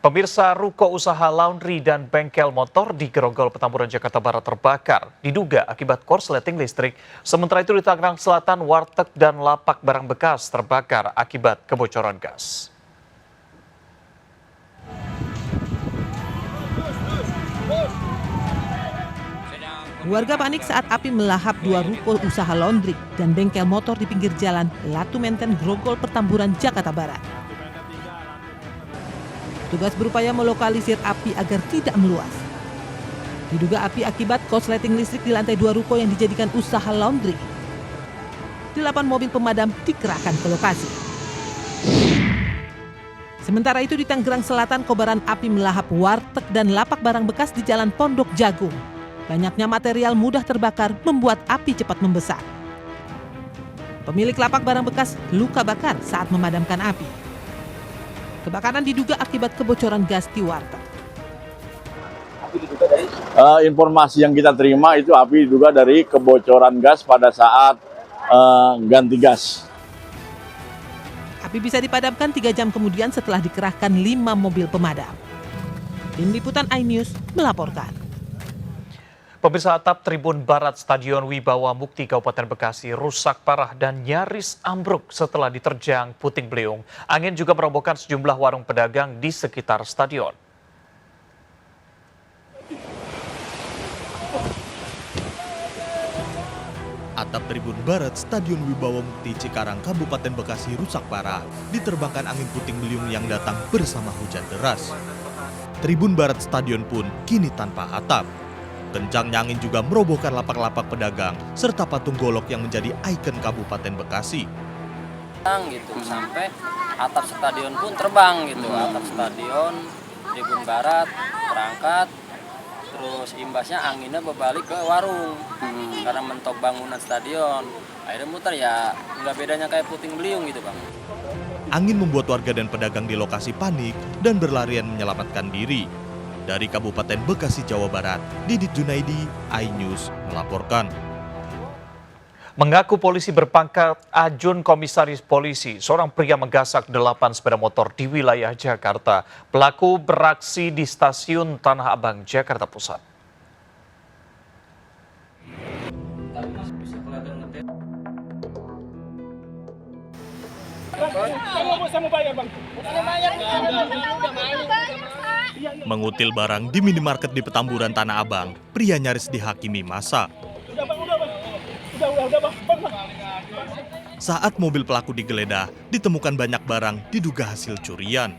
Pemirsa, ruko usaha laundry dan bengkel motor di Grogol, Petamburan, Jakarta Barat terbakar. Diduga akibat korsleting listrik. Sementara itu di Tangerang Selatan, warteg dan lapak barang bekas terbakar akibat kebocoran gas. Warga panik saat api melahap dua ruko usaha laundry dan bengkel motor di pinggir jalan Latu Menten, Grogol, Petamburan, Jakarta Barat. Petugas berupaya melokalisir api agar tidak meluas. Diduga api akibat korsleting listrik di lantai 2 ruko yang dijadikan usaha laundry. 8 mobil pemadam dikerahkan ke lokasi. Sementara itu di Tangerang Selatan, kobaran api melahap warteg dan lapak barang bekas di Jalan Pondok Jagung. Banyaknya material mudah terbakar membuat api cepat membesar. Pemilik lapak barang bekas luka bakar saat memadamkan api. Kebakaran diduga akibat kebocoran gas di warteg. Informasi yang kita terima itu api diduga dari kebocoran gas pada saat ganti gas. Api bisa dipadamkan 3 jam kemudian setelah dikerahkan 5 mobil pemadam. Tim Liputan iNews melaporkan. Pemirsa, atap Tribun Barat Stadion Wibawa Mukti Kabupaten Bekasi rusak parah dan nyaris ambruk setelah diterjang puting beliung. Angin juga merobohkan sejumlah warung pedagang di sekitar stadion. Atap Tribun Barat Stadion Wibawa Mukti Cikarang, Kabupaten Bekasi rusak parah, diterbangkan angin puting beliung yang datang bersama hujan deras. Tribun Barat Stadion pun kini tanpa atap. Kencangnya angin juga merobohkan lapak-lapak pedagang serta patung golok yang menjadi ikon Kabupaten Bekasi. Gitu sampai atap stadion pun terbang gitu. Atap stadion Tribun Barat berangkat, terus imbasnya anginnya berbalik ke warung karena mentok bangunan stadion. Akhirnya muter, ya nggak bedanya kayak puting beliung gitu, Bang. Angin membuat warga dan pedagang di lokasi panik dan berlarian menyelamatkan diri. Dari Kabupaten Bekasi, Jawa Barat, Didit Junaidi, iNews melaporkan. Mengaku polisi berpangkat ajun komisaris polisi, seorang pria menggasak 8 sepeda motor di wilayah Jakarta. Pelaku beraksi di stasiun Tanah Abang, Jakarta Pusat. Mengutil barang di minimarket di Petamburan, Tanah Abang, pria nyaris dihakimi massa. Saat mobil pelaku digeledah, ditemukan banyak barang diduga hasil curian.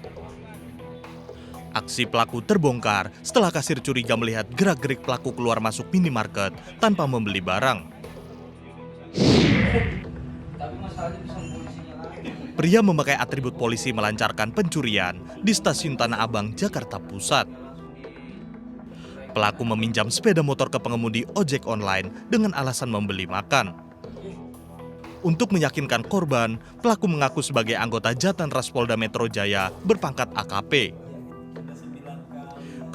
Aksi pelaku terbongkar setelah kasir curiga melihat gerak-gerik pelaku keluar masuk minimarket tanpa membeli barang. Pria memakai atribut polisi melancarkan pencurian di stasiun Tanah Abang, Jakarta Pusat. Pelaku meminjam sepeda motor ke pengemudi ojek online dengan alasan membeli makan. Untuk meyakinkan korban, pelaku mengaku sebagai anggota Jatanras Polda Metro Jaya berpangkat AKP.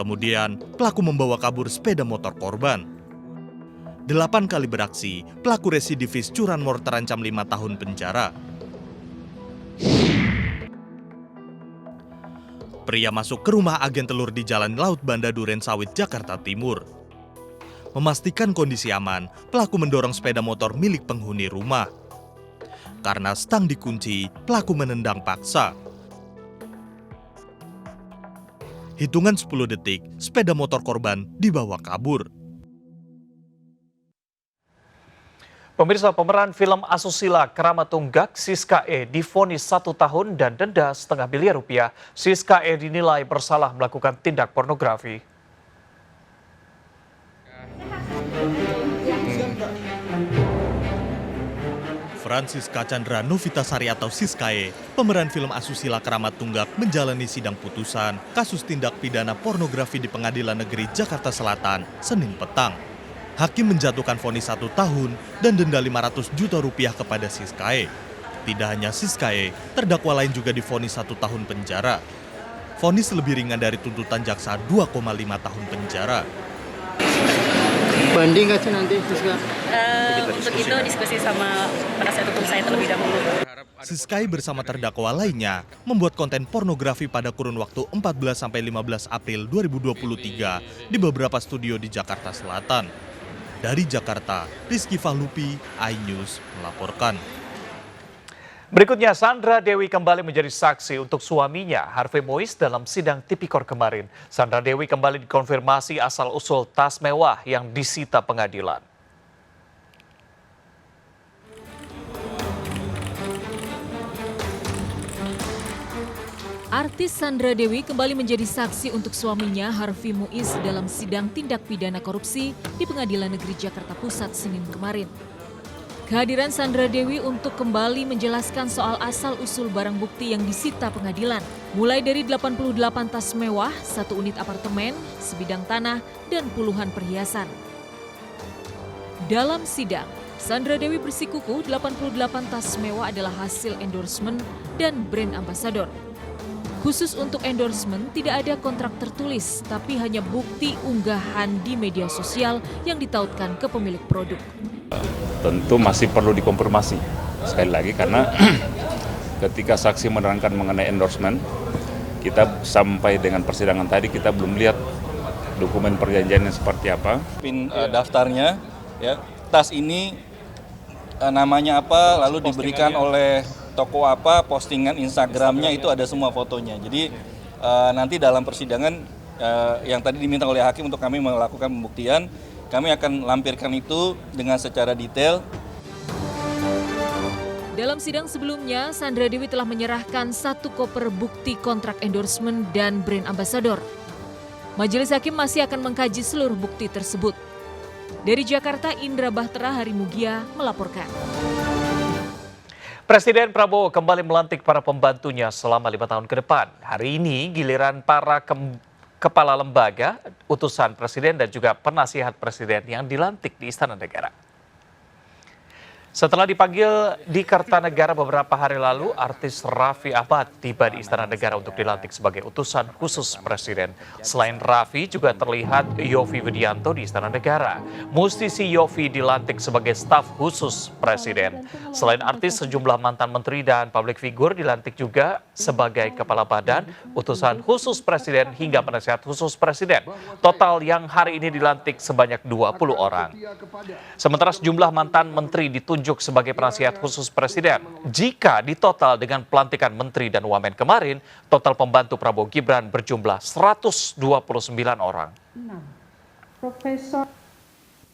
Kemudian, pelaku membawa kabur sepeda motor korban. 8 kali beraksi, pelaku residivis curanmor terancam 5 tahun penjara. Pria masuk ke rumah agen telur di Jalan Laut Banda Duren Sawit, Jakarta Timur. Memastikan kondisi aman, pelaku mendorong sepeda motor milik penghuni rumah. Karena stang dikunci, pelaku menendang paksa. Hitungan 10 detik, sepeda motor korban dibawa kabur. Pemirsa, pemeran film asusila Keramat Tunggak Siska E divonis 1 tahun dan denda setengah miliar rupiah. Siska E dinilai bersalah melakukan tindak pornografi. Francisca Chandra Novitasari atau Siska E, pemeran film asusila Keramat Tunggak, menjalani sidang putusan kasus tindak pidana pornografi di Pengadilan Negeri Jakarta Selatan Senin petang. Hakim menjatuhkan vonis 1 tahun dan denda 500 juta rupiah kepada Siska E. Tidak hanya Siska E, terdakwa lain juga divonis 1 tahun penjara. Vonis lebih ringan dari tuntutan jaksa 2,5 tahun penjara. Banding nggak sih nanti Siska? Untuk itu diskusi sama penasihat hukum saya terlebih dahulu. Siskae bersama terdakwa lainnya membuat konten pornografi pada kurun waktu 14-15 April 2023 di beberapa studio di Jakarta Selatan. Dari Jakarta, Rizky Fahlupi, iNews melaporkan. Berikutnya, Sandra Dewi kembali menjadi saksi untuk suaminya, Harvey Mois, dalam sidang tipikor kemarin. Sandra Dewi kembali dikonfirmasi asal-usul tas mewah yang disita pengadilan. Artis Sandra Dewi kembali menjadi saksi untuk suaminya Harvey Mois dalam sidang tindak pidana korupsi di Pengadilan Negeri Jakarta Pusat Senin kemarin. Kehadiran Sandra Dewi untuk kembali menjelaskan soal asal-usul barang bukti yang disita pengadilan, mulai dari 88 tas mewah, 1 unit apartemen, sebidang tanah, dan puluhan perhiasan. Dalam sidang, Sandra Dewi bersikukuh 88 tas mewah adalah hasil endorsement dan brand ambassador. Khusus untuk endorsement, tidak ada kontrak tertulis, tapi hanya bukti unggahan di media sosial yang ditautkan ke pemilik produk. Tentu masih perlu dikonfirmasi sekali lagi karena ketika saksi menerangkan mengenai endorsement, kita sampai dengan persidangan tadi kita belum lihat dokumen perjanjiannya seperti apa. Daftarnya, ya, tas ini namanya apa, lalu diberikan oleh toko apa, postingan Instagramnya itu ada semua fotonya. Jadi nanti dalam persidangan yang tadi diminta oleh hakim untuk kami melakukan pembuktian, kami akan lampirkan itu dengan secara detail. Dalam sidang sebelumnya, Sandra Dewi telah menyerahkan 1 koper bukti kontrak endorsement dan brand ambassador. Majelis hakim masih akan mengkaji seluruh bukti tersebut. Dari Jakarta, Indra Bahtera Harimugia melaporkan. Presiden Prabowo kembali melantik para pembantunya selama 5 tahun ke depan. Hari ini giliran para kepala lembaga, utusan presiden dan juga penasihat presiden yang dilantik di Istana Negara. Setelah dipanggil di Kertanegara beberapa hari lalu, artis Raffi Ahmad tiba di Istana Negara untuk dilantik sebagai utusan khusus presiden. Selain Raffi, juga terlihat Yovie Widianto di Istana Negara. Musisi Yovie dilantik sebagai staf khusus presiden. Selain artis, sejumlah mantan menteri dan publik figur dilantik juga sebagai kepala badan, utusan khusus presiden hingga penasihat khusus presiden. Total yang hari ini dilantik sebanyak 20 orang. Sementara sejumlah mantan menteri ditunjuk sebagai penasihat khusus presiden. Jika ditotal dengan pelantikan menteri dan wamen kemarin, total pembantu Prabowo Gibran berjumlah 129 orang. Profesor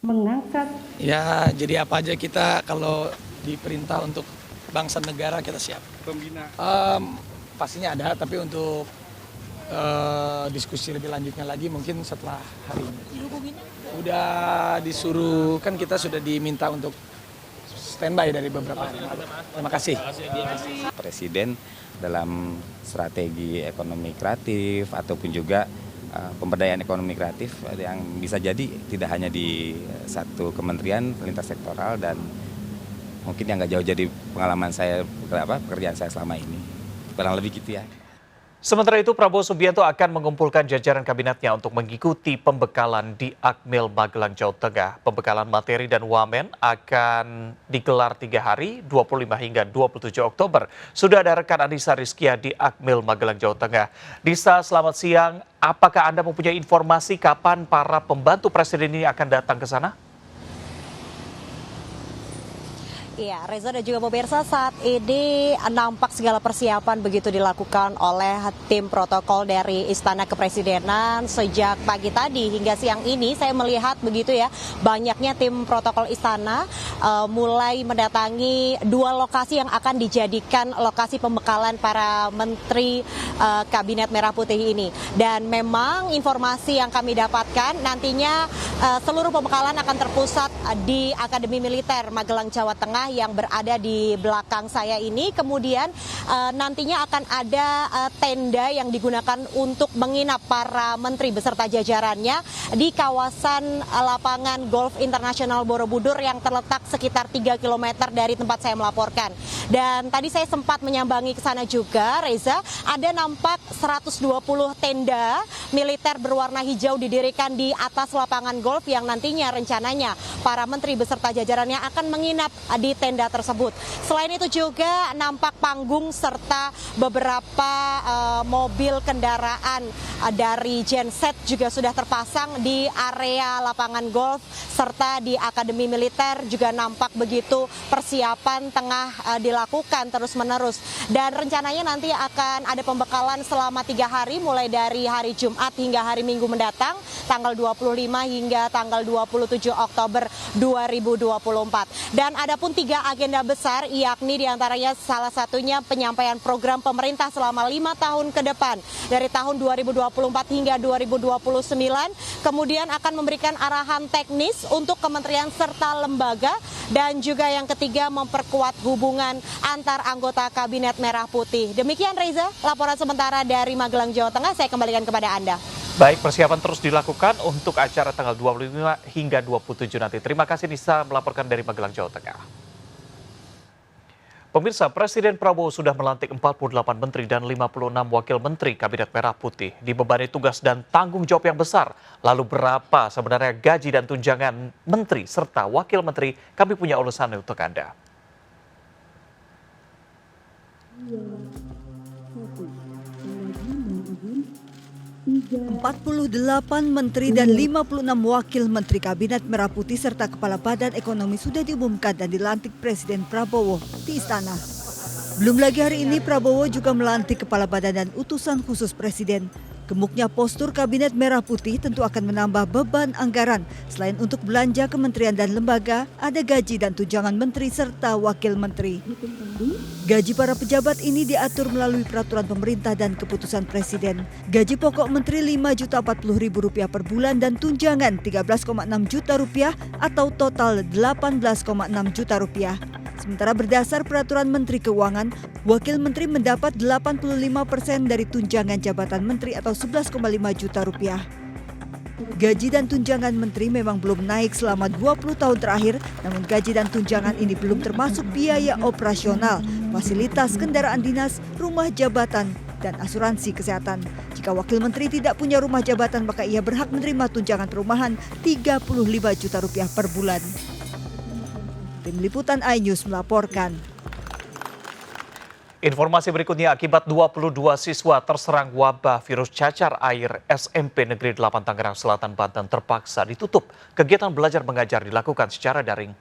mengangkat. Ya, jadi apa aja kita kalau diperintah untuk bangsa negara kita siap. Pembina. Pastinya ada, tapi untuk diskusi lebih lanjutnya lagi mungkin setelah hari ini. Udah disuruh, kan kita sudah diminta untuk standby dari beberapa hari. Terima kasih. Presiden dalam strategi ekonomi kreatif ataupun juga pemberdayaan ekonomi kreatif yang bisa jadi tidak hanya di satu kementerian lintas sektoral dan mungkin yang nggak jauh jadi pengalaman saya, pekerjaan saya selama ini. Kurang lebih gitu ya. Sementara itu, Prabowo Subianto akan mengumpulkan jajaran kabinetnya untuk mengikuti pembekalan di Akmil Magelang, Jawa Tengah. Pembekalan materi dan wamen akan digelar 3 hari, 25 hingga 27 Oktober. Sudah ada rekan Anissa Rizkia di Akmil Magelang, Jawa Tengah. Disa, selamat siang. Apakah Anda mempunyai informasi kapan para pembantu presiden ini akan datang ke sana? Iya, Reza dan juga pemirsa, saat ini nampak segala persiapan begitu dilakukan oleh tim protokol dari Istana Kepresidenan sejak pagi tadi hingga siang ini. Saya melihat begitu ya, banyaknya tim protokol Istana mulai mendatangi 2 lokasi yang akan dijadikan lokasi pembekalan para menteri Kabinet Merah Putih ini. Dan memang informasi yang kami dapatkan nantinya seluruh pembekalan akan terpusat di Akademi Militer Magelang, Jawa Tengah yang berada di belakang saya ini. Kemudian nantinya akan ada tenda yang digunakan untuk menginap para menteri beserta jajarannya di kawasan lapangan Golf Internasional Borobudur yang terletak sekitar 3 km dari tempat saya melaporkan. Dan tadi saya sempat menyambangi ke sana juga, Reza, ada nampak 120 tenda militer berwarna hijau didirikan di atas lapangan golf yang nantinya rencananya para menteri beserta jajarannya akan menginap di tenda tersebut. Selain itu juga nampak panggung serta beberapa mobil kendaraan dari genset juga sudah terpasang di area lapangan golf serta di Akademi Militer juga nampak begitu persiapan tengah dilakukan terus-menerus. Dan rencananya nanti akan ada pembekalan selama 3 hari mulai dari hari Jumat hingga hari Minggu mendatang tanggal 25 hingga tanggal 27 Oktober 2024. Dan ada pun 3 agenda besar, yakni diantaranya salah satunya penyampaian program pemerintah selama 5 tahun ke depan dari tahun 2024 hingga 2029, kemudian akan memberikan arahan teknis untuk kementerian serta lembaga, dan juga yang ketiga memperkuat hubungan antar anggota Kabinet Merah Putih. Demikian Reza, laporan sementara dari Magelang, Jawa Tengah, saya kembalikan kepada Anda. Baik, persiapan terus dilakukan untuk acara tanggal 25 hingga 27 nanti. Terima kasih Nisa melaporkan dari Magelang, Jawa Tengah. Pemirsa, Presiden Prabowo sudah melantik 48 menteri dan 56 wakil menteri Kabinet Merah Putih. Dibebani tugas dan tanggung jawab yang besar. Lalu berapa sebenarnya gaji dan tunjangan menteri serta wakil menteri? Kami punya ulasannya untuk Anda. 48 menteri dan 56 wakil menteri Kabinet Merah Putih serta Kepala Badan Ekonomi sudah diumumkan dan dilantik Presiden Prabowo di Istana. Belum lagi hari ini Prabowo juga melantik Kepala Badan dan utusan khusus Presiden. Gemuknya postur Kabinet Merah Putih tentu akan menambah beban anggaran. Selain untuk belanja kementerian dan lembaga, ada gaji dan tunjangan menteri serta wakil menteri. Gaji para pejabat ini diatur melalui peraturan pemerintah dan keputusan Presiden. Gaji pokok menteri Rp5.040.000 per bulan dan tunjangan Rp13,6 juta atau total Rp18,6 juta. Sementara berdasar peraturan Menteri Keuangan, wakil menteri mendapat 85% dari tunjangan jabatan menteri atau Rp11,5 juta. Gaji dan tunjangan menteri memang belum naik selama 20 tahun terakhir, namun gaji dan tunjangan ini belum termasuk biaya operasional, fasilitas kendaraan dinas, rumah jabatan, dan asuransi kesehatan. Jika wakil menteri tidak punya rumah jabatan, maka ia berhak menerima tunjangan perumahan Rp35 juta per bulan. Tim Liputan iNews melaporkan. Informasi berikutnya, akibat 22 siswa terserang wabah virus cacar air, SMP Negeri 8 Tangerang Selatan, Banten terpaksa ditutup. Kegiatan belajar mengajar dilakukan secara daring.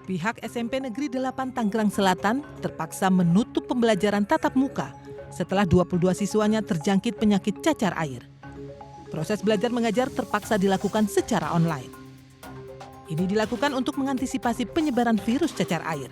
Pihak SMP Negeri 8 Tangerang Selatan terpaksa menutup pembelajaran tatap muka setelah 22 siswanya terjangkit penyakit cacar air. Proses belajar mengajar terpaksa dilakukan secara online. Ini dilakukan untuk mengantisipasi penyebaran virus cacar air.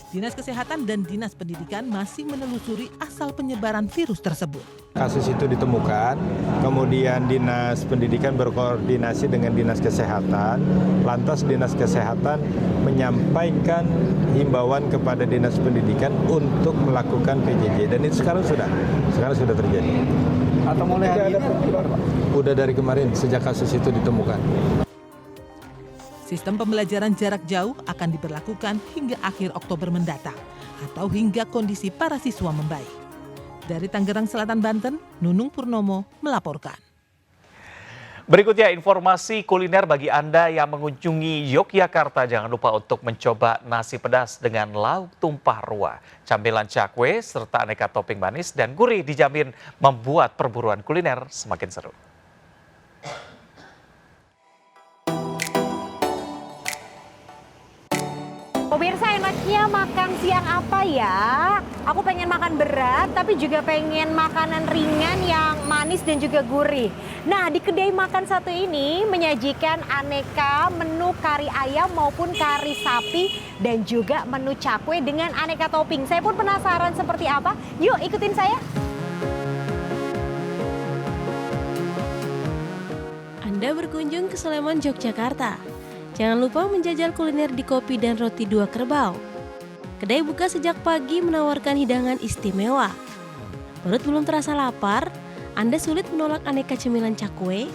Dinas Kesehatan dan Dinas Pendidikan masih menelusuri asal penyebaran virus tersebut. Kasus itu ditemukan, kemudian Dinas Pendidikan berkoordinasi dengan Dinas Kesehatan, lantas Dinas Kesehatan menyampaikan himbauan kepada Dinas Pendidikan untuk melakukan PJJ, dan itu sekarang sudah terjadi. Atau mulai hari ini? Udah dari kemarin sejak kasus itu ditemukan. Sistem pembelajaran jarak jauh akan diberlakukan hingga akhir Oktober mendatang atau hingga kondisi para siswa membaik. Dari Tangerang Selatan, Banten, Nunung Purnomo melaporkan. Berikutnya informasi kuliner bagi Anda yang mengunjungi Yogyakarta. Jangan lupa untuk mencoba nasi pedas dengan lauk tumpah ruah, camilan cakwe, serta aneka topping manis dan gurih dijamin membuat perburuan kuliner semakin seru. Pemirsa, enaknya makan siang apa ya? Aku pengen makan berat, tapi juga pengen makanan ringan yang manis dan juga gurih. Nah, di kedai makan satu ini menyajikan aneka menu kari ayam maupun kari sapi dan juga menu cakwe dengan aneka topping. Saya pun penasaran seperti apa. Yuk ikutin saya. Anda berkunjung ke Sleman, Yogyakarta. Jangan lupa menjajal kuliner di Kopi dan Roti Dua Kerbau. Kedai buka sejak pagi menawarkan hidangan istimewa. Perut belum terasa lapar, Anda sulit menolak aneka cemilan cakwe.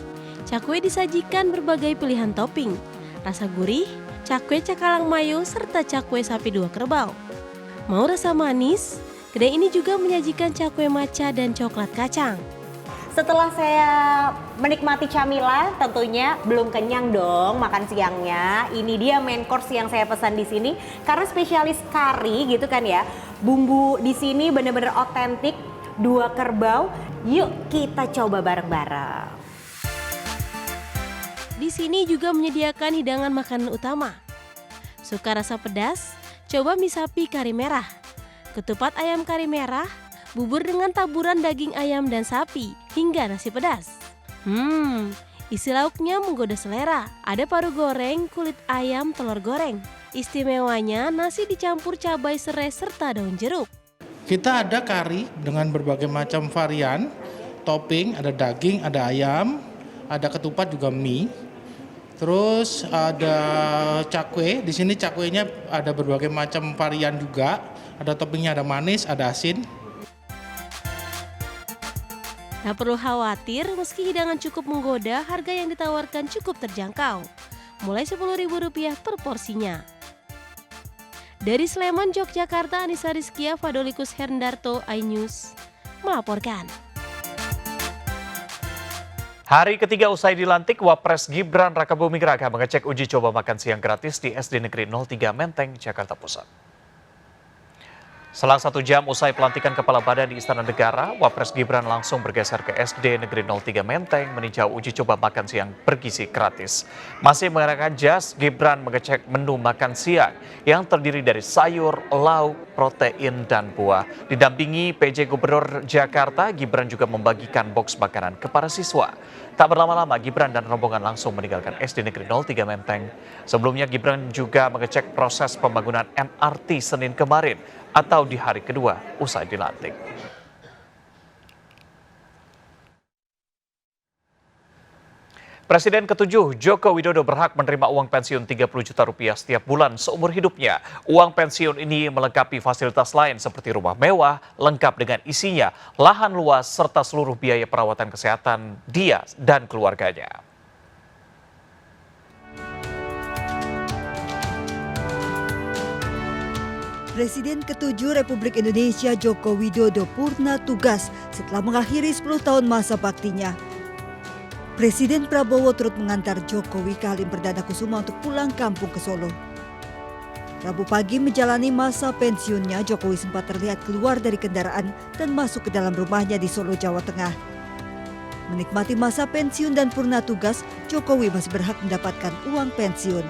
Cakwe disajikan berbagai pilihan topping, rasa gurih, cakwe cakalang mayo, serta cakwe sapi 2 kerbau. Mau rasa manis? Kedai ini juga menyajikan cakwe matcha dan coklat kacang. Setelah saya menikmati camilan, tentunya belum kenyang dong makan siangnya. Ini dia main course yang saya pesan di sini karena spesialis kari gitu kan ya. Bumbu di sini benar-benar otentik, 2 kerbau. Yuk kita coba bareng-bareng. Di sini juga menyediakan hidangan makanan utama. Suka rasa pedas? Coba mie sapi kari merah, ketupat ayam kari merah, bubur dengan taburan daging ayam dan sapi, hingga nasi pedas. Isi lauknya menggoda selera. Ada paru goreng, kulit ayam, telur goreng. Istimewanya nasi dicampur cabai serai serta daun jeruk. Kita ada kari dengan berbagai macam varian, topping, ada daging, ada ayam, ada ketupat juga mie. Terus ada cakwe, di sini cakwenya ada berbagai macam varian juga. Ada toppingnya, ada manis, ada asin. Tak perlu khawatir, meski hidangan cukup menggoda, harga yang ditawarkan cukup terjangkau. Mulai Rp10.000 per porsinya. Dari Sleman, Yogyakarta, Anissa Rizkia, Fadolikus Hendarto, iNews melaporkan. Hari ketiga usai dilantik, Wapres Gibran Rakabuming Raka mengecek uji coba makan siang gratis di SD Negeri 03 Menteng, Jakarta Pusat. Selang 1 jam usai pelantikan Kepala Badan di Istana Negara, Wapres Gibran langsung bergeser ke SD Negeri 03 Menteng meninjau uji coba makan siang bergizi gratis. Masih mengenakan jas, Gibran mengecek menu makan siang yang terdiri dari sayur, lauk, protein, dan buah. Didampingi PJ Gubernur Jakarta, Gibran juga membagikan boks makanan kepada siswa. Tak berlama-lama, Gibran dan rombongan langsung meninggalkan SD Negeri 03 Menteng. Sebelumnya, Gibran juga mengecek proses pembangunan MRT Senin kemarin atau di hari kedua usai dilantik. Presiden ke-7 Joko Widodo berhak menerima uang pensiun Rp30 juta setiap bulan seumur hidupnya. Uang pensiun ini melengkapi fasilitas lain seperti rumah mewah, lengkap dengan isinya, lahan luas, serta seluruh biaya perawatan kesehatan dia dan keluarganya. Presiden ke-7 Republik Indonesia Joko Widodo purna tugas setelah mengakhiri 10 tahun masa baktinya. Presiden Prabowo turut mengantar Jokowi ke Halim Perdana Kusuma untuk pulang kampung ke Solo. Rabu pagi menjalani masa pensiunnya, Jokowi sempat terlihat keluar dari kendaraan dan masuk ke dalam rumahnya di Solo, Jawa Tengah. Menikmati masa pensiun dan purna tugas, Jokowi masih berhak mendapatkan uang pensiun.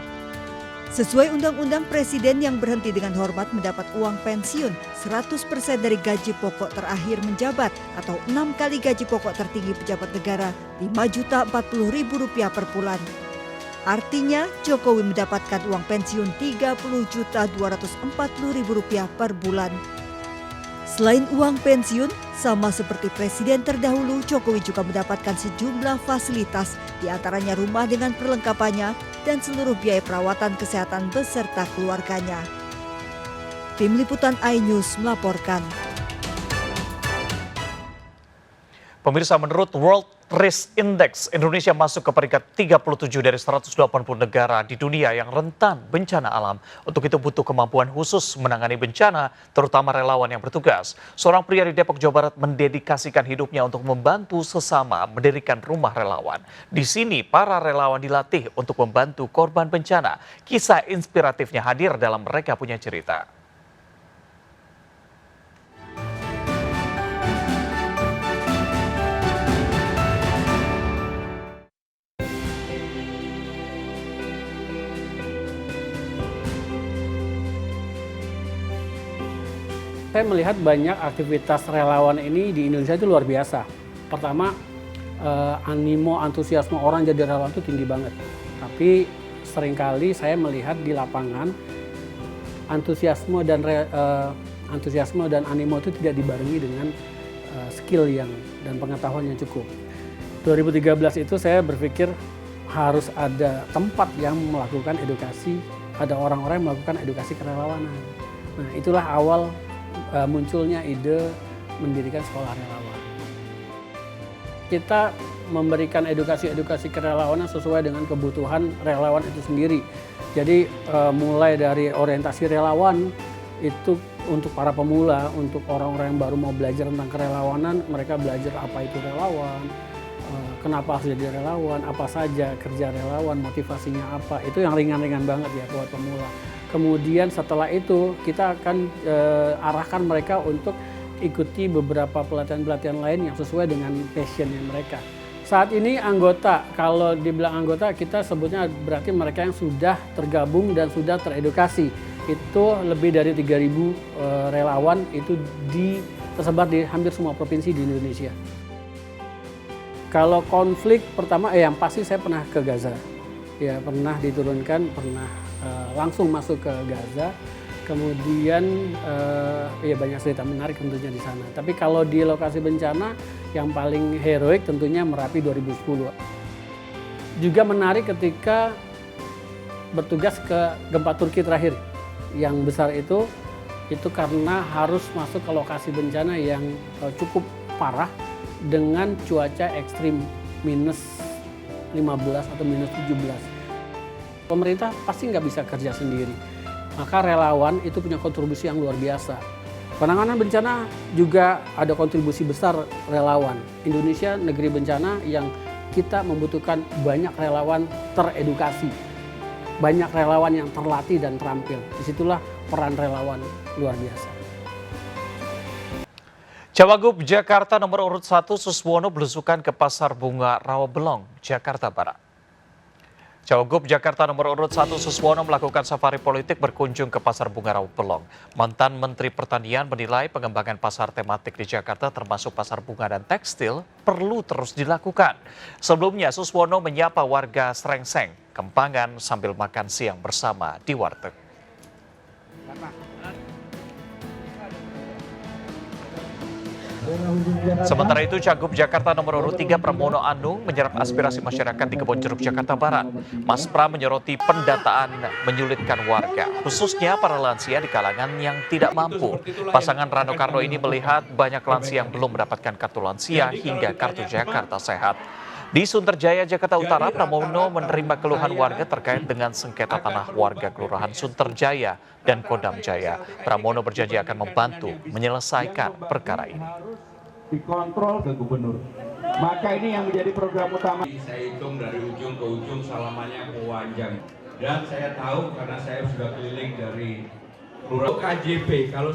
Sesuai undang-undang, presiden yang berhenti dengan hormat mendapat uang pensiun 100% dari gaji pokok terakhir menjabat atau 6 kali gaji pokok tertinggi pejabat negara Rp5.040.000 per bulan. Artinya Jokowi mendapatkan uang pensiun Rp30.240.000 per bulan. Selain uang pensiun, sama seperti presiden terdahulu, Jokowi juga mendapatkan sejumlah fasilitas, diantaranya rumah dengan perlengkapannya dan seluruh biaya perawatan kesehatan beserta keluarganya. Tim Liputan iNews melaporkan. Pemirsa, menurut World Risk Index, Indonesia masuk ke peringkat 37 dari 180 negara di dunia yang rentan bencana alam. Untuk itu butuh kemampuan khusus menangani bencana, terutama relawan yang bertugas. Seorang pria di Depok, Jawa Barat mendedikasikan hidupnya untuk membantu sesama mendirikan rumah relawan. Di sini, para relawan dilatih untuk membantu korban bencana. Kisah inspiratifnya hadir dalam Mereka Punya Cerita. Saya melihat banyak aktivitas relawan ini di Indonesia itu luar biasa. Pertama, animo, antusiasme orang jadi relawan itu tinggi banget. Tapi seringkali saya melihat di lapangan, antusiasme dan animo itu tidak dibarengi dengan skill dan pengetahuan yang cukup. 2013 itu saya berpikir harus ada tempat yang melakukan edukasi, ada orang-orang yang melakukan edukasi kerelawanan. Nah, itulah awal munculnya ide mendirikan sekolah relawan. Kita memberikan edukasi kerelawanan sesuai dengan kebutuhan relawan itu sendiri. Jadi mulai dari orientasi relawan itu untuk para pemula, untuk orang-orang yang baru mau belajar tentang kerelawanan, mereka belajar apa itu relawan, kenapa harus jadi relawan, apa saja kerja relawan, motivasinya apa, itu yang ringan-ringan banget ya buat pemula. Kemudian setelah itu kita akan arahkan mereka untuk ikuti beberapa pelatihan-pelatihan lain yang sesuai dengan passionnya mereka. Saat ini anggota, kalau dibilang anggota kita sebutnya berarti mereka yang sudah tergabung dan sudah teredukasi. Itu lebih dari 3.000 relawan itu tersebar di hampir semua provinsi di Indonesia. Kalau konflik pertama, yang pasti saya pernah ke Gaza. Ya, pernah diturunkan, pernah langsung masuk ke Gaza. Kemudian ya banyak cerita menarik tentunya di sana. Tapi kalau di lokasi bencana yang paling heroik tentunya Merapi 2010. Juga menarik ketika bertugas ke gempa Turki terakhir. Yang besar itu karena harus masuk ke lokasi bencana yang cukup parah dengan cuaca ekstrim minus 15 atau minus 17. Pemerintah pasti nggak bisa kerja sendiri. Maka relawan itu punya kontribusi yang luar biasa. Penanganan bencana juga ada kontribusi besar relawan. Indonesia negeri bencana yang kita membutuhkan banyak relawan teredukasi. Banyak relawan yang terlatih dan terampil. Disitulah peran relawan luar biasa. Cawagup Jakarta nomor urut 1 Suswono belusukan ke Pasar Bunga Rawabelong, Jakarta Barat. Cawagup Jakarta nomor urut 1 Suswono melakukan safari politik berkunjung ke Pasar Bunga Rawabelong. Mantan Menteri Pertanian menilai pengembangan pasar tematik di Jakarta termasuk pasar bunga dan tekstil perlu terus dilakukan. Sebelumnya Suswono menyapa warga Srengseng, Kempangan sambil makan siang bersama di warteg. Sementara itu, Cagup Jakarta nomor urut 3 Pramono Anung menyerap aspirasi masyarakat di Kebonjeruk, Jakarta Barat. Mas Pra menyoroti pendataan menyulitkan warga, khususnya para lansia di kalangan yang tidak mampu. Pasangan Rano Karno ini melihat banyak lansia yang belum mendapatkan kartu lansia hingga kartu Jakarta Sehat. Di Sunterjaya, Jakarta Utara, Pramono menerima keluhan warga terkait dengan sengketa tanah warga Kelurahan Sunterjaya dan Kodam Jaya. Pramono berjanji akan membantu menyelesaikan perkara ini. Dikontrol ke gubernur. Maka ini yang menjadi program utama. Saya hitung dari ujung ke ujung salamannya panjang. Dan saya tahu karena saya sudah keliling dari KJP. Kalau